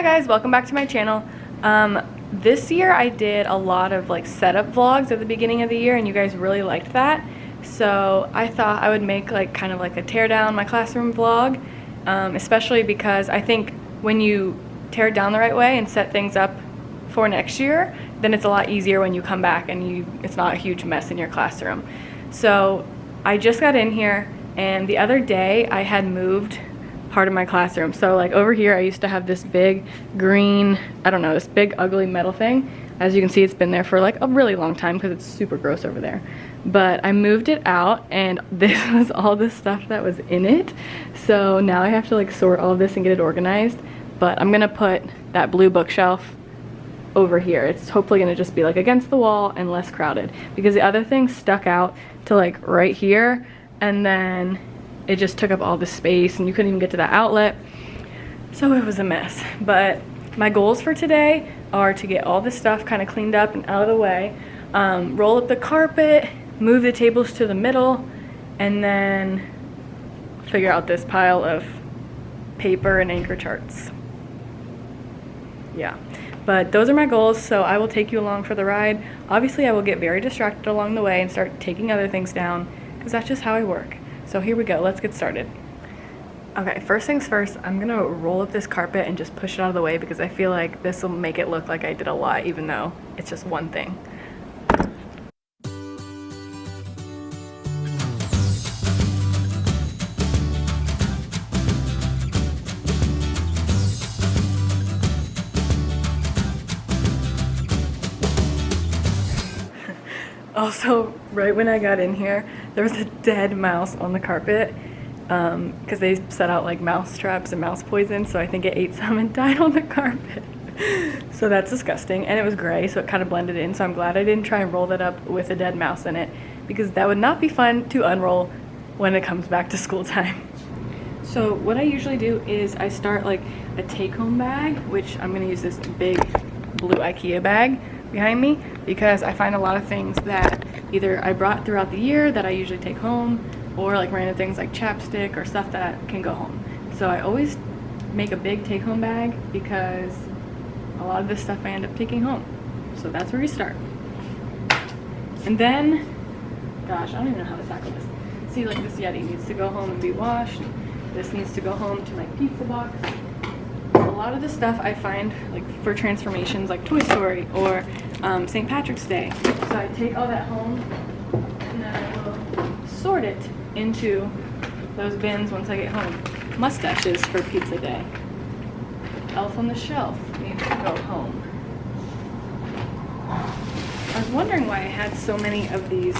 Hi guys, welcome back to my channel. This year I did a lot of like setup vlogs at the beginning of the year and you guys really liked that. So I thought I would make like kind of like a tear down my classroom vlog, especially because I think when you tear it down the right way and set things up for next year, then it's a lot easier when you come back and it's not a huge mess in your classroom. So I just got in here and the other day I had moved part of my classroom. So like over here I used to have this big green, I don't know, this big ugly metal thing. As you can see, it's been there for like a really long time because it's super gross over there. But I moved it out and this was all the stuff that was in it. So now I have to like sort all of this and get it organized. But I'm gonna put that blue bookshelf over here. It's hopefully gonna just be like against the wall and less crowded because the other thing stuck out to like right here and then it just took up all the space and you couldn't even get to that outlet. So it was a mess. But my goals for today are to get all this stuff kind of cleaned up and out of the way, roll up the carpet, move the tables to the middle, and then figure out this pile of paper and anchor charts. Yeah, but those are my goals, so I will take you along for the ride. Obviously I will get very distracted along the way and start taking other things down because that's just how I work. So here we go, let's get started. Okay, first things first, I'm gonna roll up this carpet and just push it out of the way because I feel like this will make it look like I did a lot even though it's just one thing. Also, right when I got in here, there was a dead mouse on the carpet because they set out like mouse traps and mouse poison, so I think it ate some and died on the carpet. So that's disgusting, and it was gray, so it kind of blended in, so I'm glad I didn't try and roll that up with a dead mouse in it because that would not be fun to unroll when it comes back to school time. So what I usually do is I start like a take-home bag, which I'm going to use this big blue IKEA bag behind me because I find a lot of things that either I brought throughout the year that I usually take home or like random things like chapstick or stuff that can go home. So I always make a big take-home bag because a lot of this stuff I end up taking home. So that's where we start. And then, gosh, I don't even know how to tackle this. See, like this Yeti needs to go home and be washed. This needs to go home to my pizza box. A lot of the stuff I find like for transformations like Toy Story or St. Patrick's Day. So I take all that home and then I will sort it into those bins once I get home. Mustaches for pizza day. Elf on the Shelf needs to go home. I was wondering why I had so many of these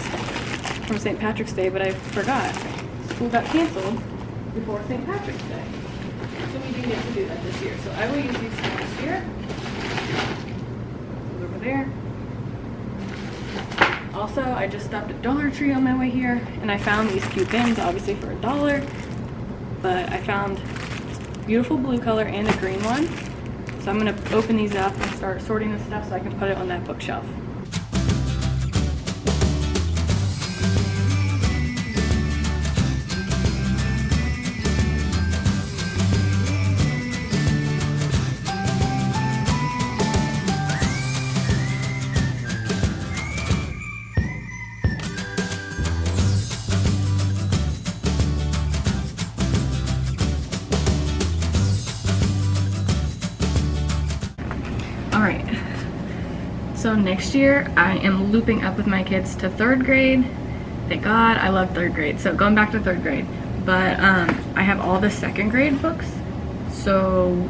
from St. Patrick's Day, but I forgot. School got canceled before St. Patrick's Day. So we didn't get to do that this year. So I will use these next year. Over there. Also, I just stopped at Dollar Tree on my way here and I found these cute bins, obviously for $1. But I found this beautiful blue color and a green one. So I'm gonna open these up and start sorting the stuff so I can put it on that bookshelf. Alright, so next year I am looping up with my kids to 3rd grade. Thank God, I love 3rd grade, so going back to 3rd grade. But I have all the 2nd grade books, so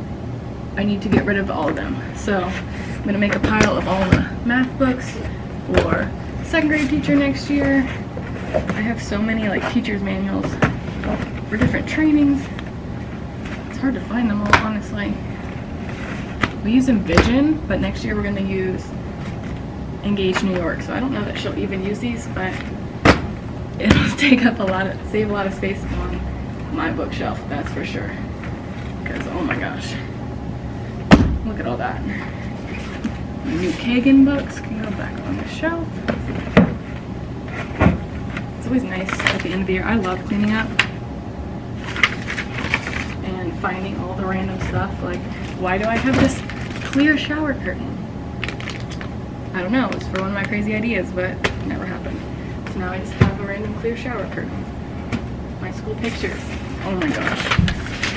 I need to get rid of all of them. So I'm going to make a pile of all the math books for 2nd grade teacher next year. I have so many like teacher's manuals for different trainings. It's hard to find them all, honestly. We use Envision, but next year we're going to use Engage New York. So I don't know that she'll even use these, but it'll save a lot of space on my bookshelf, that's for sure. Because oh my gosh, look at all that. My new Kagan books can go back on the shelf. It's always nice at the end of the year. I love cleaning up and finding all the random stuff like Why do I have this clear shower curtain? I don't know, it's for one of my crazy ideas, but it never happened. So now I just have a random clear shower curtain. My school pictures. Oh my gosh.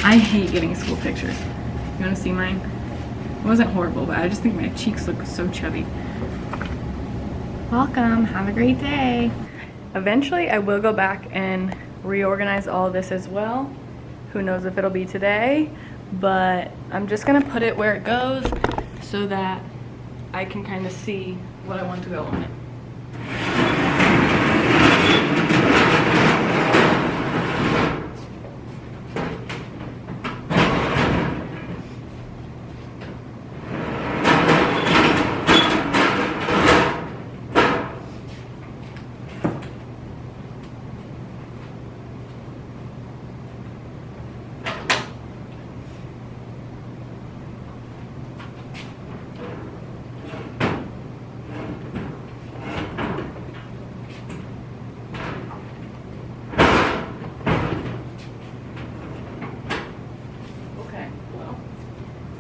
I hate getting school pictures. You wanna see mine? It wasn't horrible, but I just think my cheeks look so chubby. Welcome, have a great day. Eventually I will go back and reorganize all of this as well. Who knows if it'll be today, but I'm just gonna put it where it goes so that I can kind of see what I want to go on it.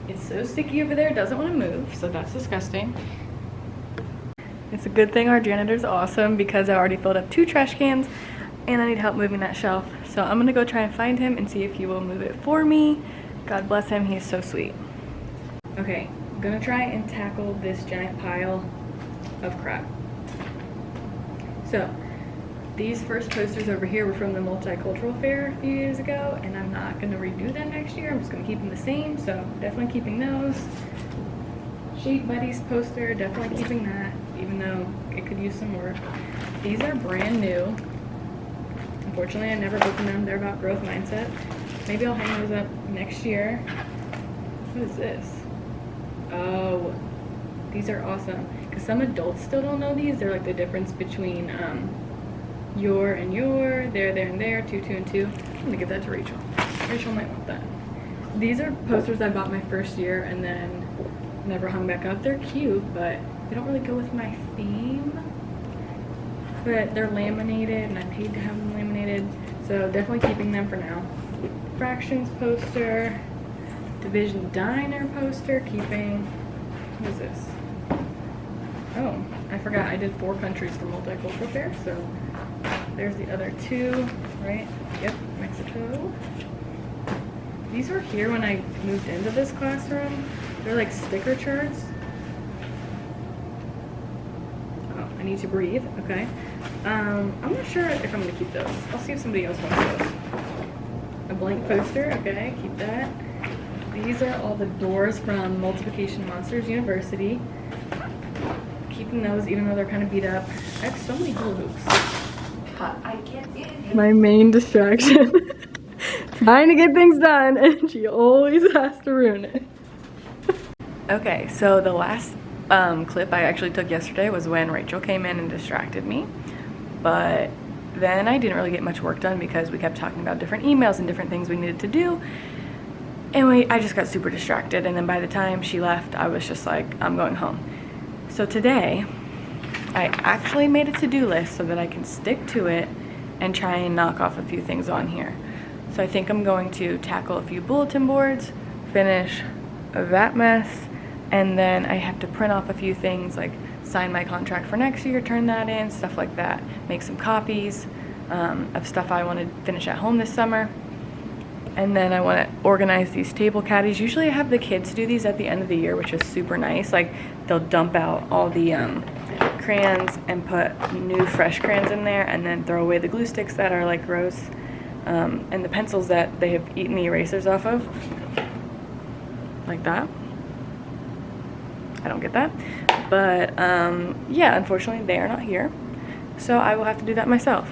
It's so sticky over there, it doesn't want to move, so that's disgusting. It's a good thing our janitor's awesome because I already filled up 2 trash cans and I need help moving that shelf. So I'm gonna go try and find him and see if he will move it for me. God bless him, he's so sweet. Okay, I'm gonna try and tackle this giant pile of crap. So, these first posters over here were from the multicultural fair a few years ago, and I'm not gonna redo them next year. I'm just gonna keep them the same, so definitely keeping those. Shade Buddies poster, definitely keeping that, even though it could use some work. These are brand new. Unfortunately, I never opened them. They're about growth mindset. Maybe I'll hang those up next year. What is this? Oh, these are awesome. Because some adults still don't know these. They're like the difference between your and your, there and there, 2, 2, and 2. I'm gonna give that to Rachel. Rachel might want that. These are posters I bought my first year and then never hung back up. They're cute, but they don't really go with my theme. But they're laminated and I paid to have them laminated, so definitely keeping them for now. Fractions poster, Division Diner poster, keeping. What is this? Oh, I forgot I did 4 countries for multicultural fair, so there's the other 2, right? Yep, Mexico. These were here when I moved into this classroom. They're like sticker charts. Oh, I need to breathe, okay. I'm not sure if I'm gonna keep those. I'll see if somebody else wants those. A blank poster, okay, keep that. These are all the doors from Multiplication Monsters University. Keeping those even though they're kind of beat up. I have so many hula hoops. I can't see anything. My main distraction. Trying to get things done and she always has to ruin it. Okay, so the last clip I actually took yesterday was when Rachel came in and distracted me. But then I didn't really get much work done because we kept talking about different emails and different things we needed to do. And I just got super distracted, and then by the time she left, I was just like, I'm going home. So today, I actually made a to-do list so that I can stick to it and try and knock off a few things on here. So I think I'm going to tackle a few bulletin boards, finish that mess, and then I have to print off a few things like sign my contract for next year, turn that in, stuff like that. Make some copies of stuff I want to finish at home this summer. And then I want to organize these table caddies. Usually I have the kids do these at the end of the year, which is super nice. Like they'll dump out all the crayons and put new fresh crayons in there and then throw away the glue sticks that are like gross and the pencils that they have eaten the erasers off of. Like that. I don't get that. But yeah, unfortunately they are not here. So I will have to do that myself.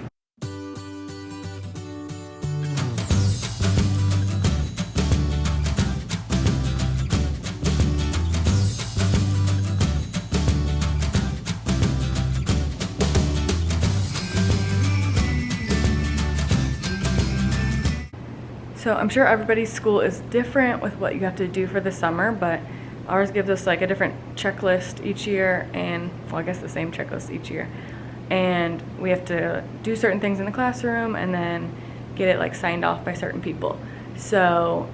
So I'm sure everybody's school is different with what you have to do for the summer, but ours gives us like a different checklist each year, and well, I guess the same checklist each year. And we have to do certain things in the classroom and then get it like signed off by certain people. So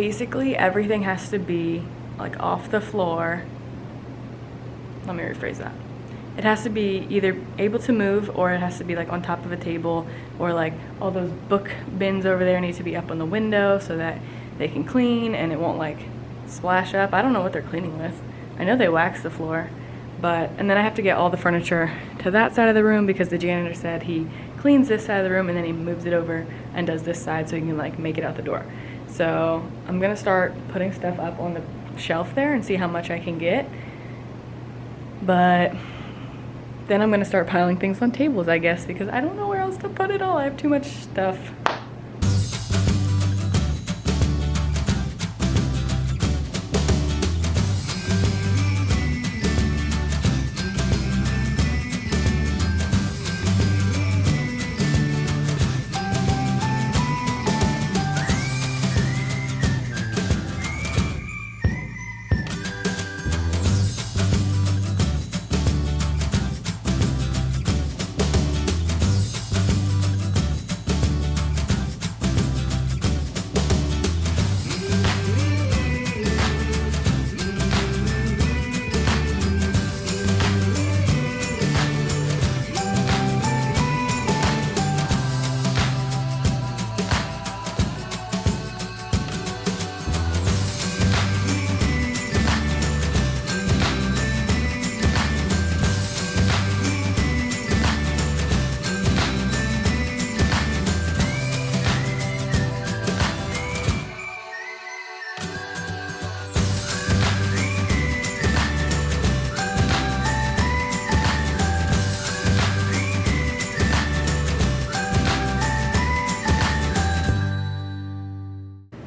basically everything has to be like off the floor. Let me rephrase that. It has to be either able to move, or it has to be like on top of a table, or like all those book bins over there need to be up on the window so that they can clean and it won't like splash up. I don't know what they're cleaning with. I know they wax the floor, and then I have to get all the furniture to that side of the room because the janitor said he cleans this side of the room and then he moves it over and does this side so he can like make it out the door. So I'm gonna start putting stuff up on the shelf there and see how much I can get. But then I'm gonna start piling things on tables, I guess, because I don't know where else to put it all. I have too much stuff.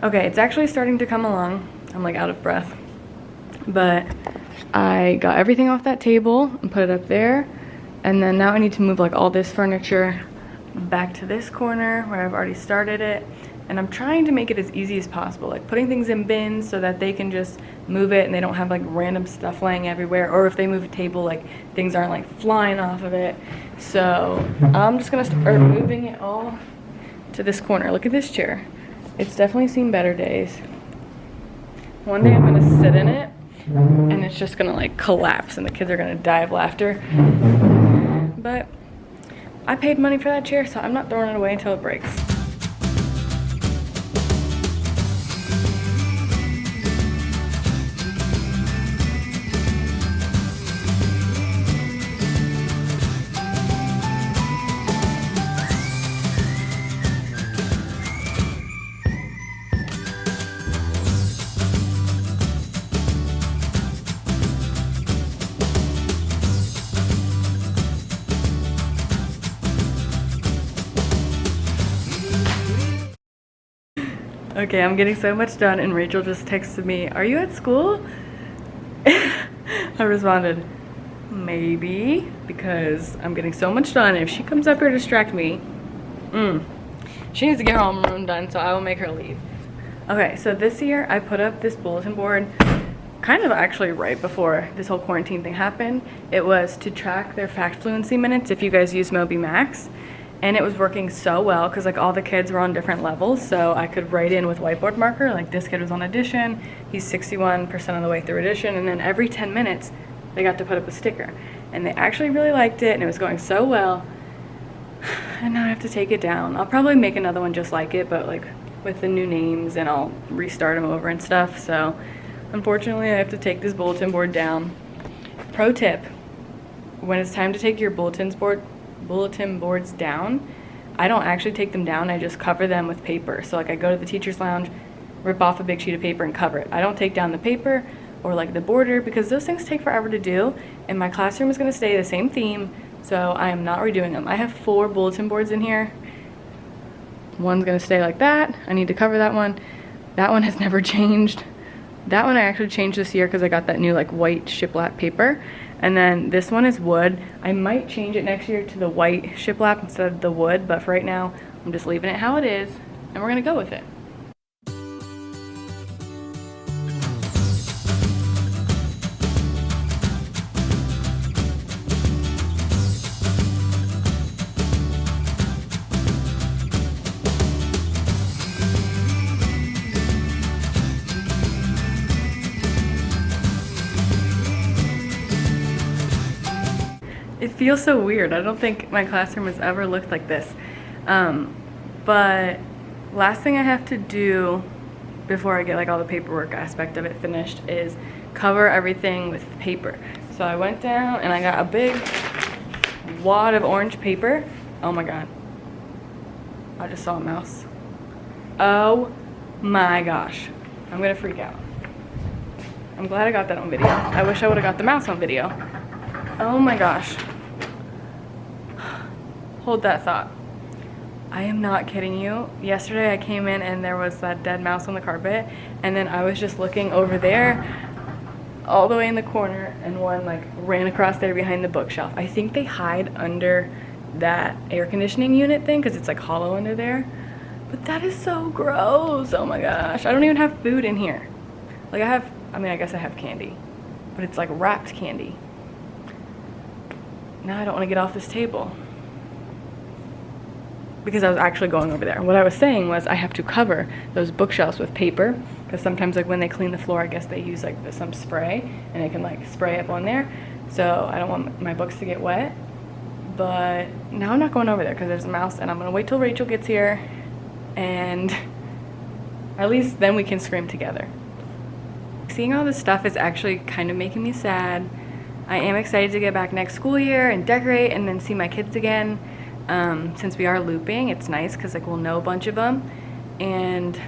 Okay, it's actually starting to come along. I'm like out of breath. But I got everything off that table and put it up there. And then now I need to move like all this furniture back to this corner where I've already started it. And I'm trying to make it as easy as possible, like putting things in bins so that they can just move it and they don't have like random stuff laying everywhere. Or if they move a table, like things aren't like flying off of it. So I'm just gonna start moving it all to this corner. Look at this chair. It's definitely seen better days. One day I'm gonna sit in it and it's just gonna like collapse and the kids are gonna die of laughter. But I paid money for that chair, so I'm not throwing it away until it breaks. Okay, I'm getting so much done and Rachel just texted me, "Are you at school?" I responded, "Maybe," because I'm getting so much done. If she comes up here to distract me, she needs to get her homeroom done, so I will make her leave. Okay, so this year I put up this bulletin board kind of actually right before this whole quarantine thing happened. It was to track their fact fluency minutes if you guys use Moby Max. And it was working so well because like all the kids were on different levels, so I could write in with whiteboard marker, like this kid was on addition, he's 61% of the way through addition, and then every 10 minutes they got to put up a sticker. And they actually really liked it and it was going so well. And now I have to take it down. I'll probably make another one just like it, but like with the new names, and I'll restart them over and stuff. So unfortunately I have to take this bulletin board down. Pro tip, when it's time to take your bulletin boards down, I don't actually take them down, I just cover them with paper. So like I go to the teacher's lounge, rip off a big sheet of paper and cover it. I don't take down the paper or like the border because those things take forever to do, and my classroom is going to stay the same theme, so I am not redoing them. I have 4 bulletin boards in here. One's going to stay like that. I need to cover that one. That one has never changed. That one I actually changed this year because I got that new like white shiplap paper. And then this one is wood. I might change it next year to the white shiplap instead of the wood, but for right now, I'm just leaving it how it is, and we're gonna go with it. It feels so weird. I don't think my classroom has ever looked like this. But last thing I have to do before I get like all the paperwork aspect of it finished is cover everything with paper. So I went down and I got a big wad of orange paper. Oh my god. I just saw a mouse. Oh my gosh. I'm gonna freak out. I'm glad I got that on video. I wish I would have got the mouse on video. Oh my gosh. Hold that thought. I am not kidding you. Yesterday I came in and there was that dead mouse on the carpet, and then I was just looking over there all the way in the corner, and one like ran across there behind the bookshelf. I think they hide under that air conditioning unit thing because it's like hollow under there. But that is so gross. Oh my gosh. I don't even have food in here. Like I guess I have candy, but it's like wrapped candy. Now I don't want to get off this table because I was actually going over there. What I was saying was I have to cover those bookshelves with paper because sometimes like when they clean the floor, I guess they use like some spray and they can like spray up on there. So I don't want my books to get wet. But now I'm not going over there because there's a mouse, and I'm gonna wait till Rachel gets here, and at least then we can scream together. Seeing all this stuff is actually kind of making me sad. I am excited to get back next school year and decorate and then see my kids again. Since we are looping, it's nice because like we'll know a bunch of them, and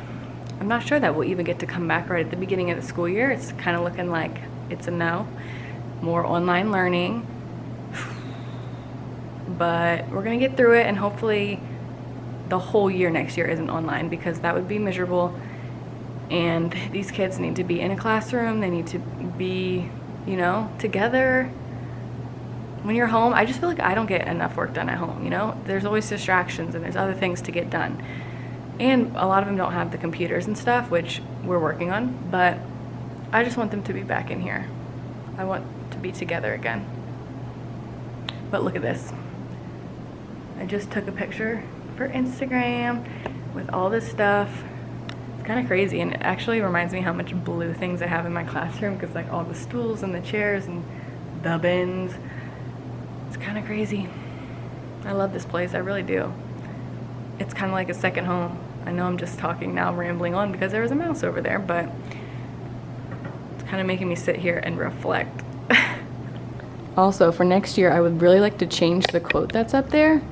I'm not sure that we'll even get to come back right at the beginning of the school year. It's kind of looking like it's a no. More online learning, but we're gonna get through it, and hopefully the whole year next year isn't online because that would be miserable. And these kids need to be in a classroom. They need to be, you know, together. When you're home, I just feel like I don't get enough work done at home, you know? There's always distractions and there's other things to get done. And a lot of them don't have the computers and stuff, which we're working on, but I just want them to be back in here. I want to be together again. But look at this. I just took a picture for Instagram with all this stuff. It's kind of crazy, and it actually reminds me how much blue things I have in my classroom because like all the stools and the chairs and the bins. It's kind of crazy. I love this place, I really do. It's kind of like a second home. I know I'm just talking now, rambling on because there was a mouse over there, but it's kind of making me sit here and reflect. Also, for next year, I would really like to change the quote that's up there.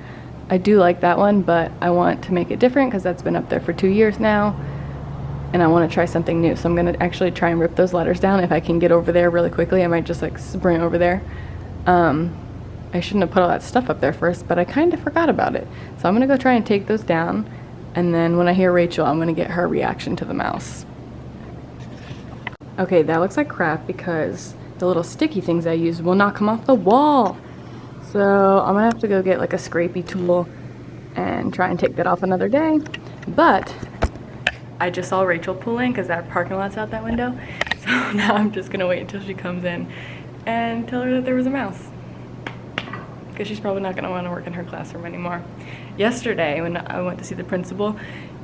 I do like that one, but I want to make it different because that's been up there for 2 years now, and I want to try something new. So I'm going to actually try and rip those letters down. If I can get over there really quickly, I might just like sprint over there. I shouldn't have put all that stuff up there first, but I kind of forgot about it. So I'm going to go try and take those down, and then when I hear Rachel, I'm going to get her reaction to the mouse. Okay, that looks like crap because the little sticky things I used will not come off the wall. So I'm gonna have to go get like a scrapey tool and try and take that off another day. But I just saw Rachel pull in because that parking lot's out that window. So now I'm just gonna wait until she comes in and tell her that there was a mouse, because she's probably not gonna want to work in her classroom anymore. Yesterday when I went to see the principal,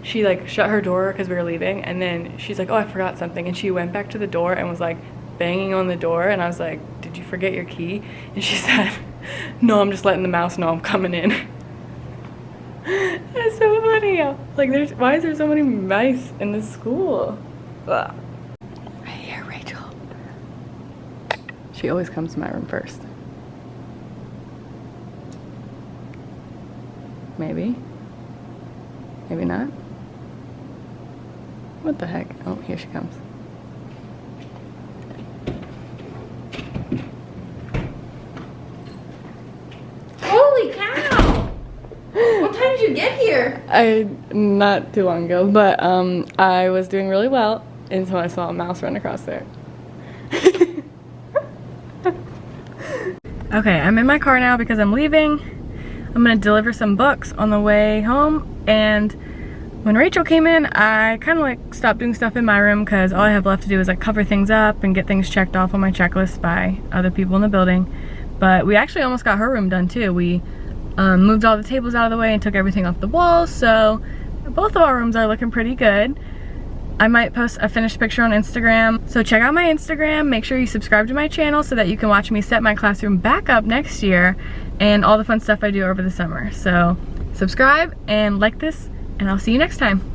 she like shut her door because we were leaving, and then she's like, oh, I forgot something, and she went back to the door and was like banging on the door, and I was like, did you forget your key? And she said, no, I'm just letting the mouse know I'm coming in. That's so funny. Like, why is there so many mice in this school? Ugh. I hear Rachel. She always comes to my room first. Maybe. Maybe not. What the heck? Oh, here she comes. Holy cow! What time did you get here? Not too long ago, but I was doing really well until I saw a mouse run across there. Okay, I'm in my car now because I'm leaving. I'm gonna deliver some books on the way home, and when Rachel came in, I kind of like stopped doing stuff in my room because all I have left to do is like cover things up and get things checked off on my checklist by other people in the building. But we actually almost got her room done too. We moved all the tables out of the way and took everything off the walls, so both of our rooms are looking pretty good. I might post a finished picture on Instagram. So check out my Instagram, make sure you subscribe to my channel so that you can watch me set my classroom back up next year and all the fun stuff I do over the summer. So subscribe and like this, and I'll see you next time.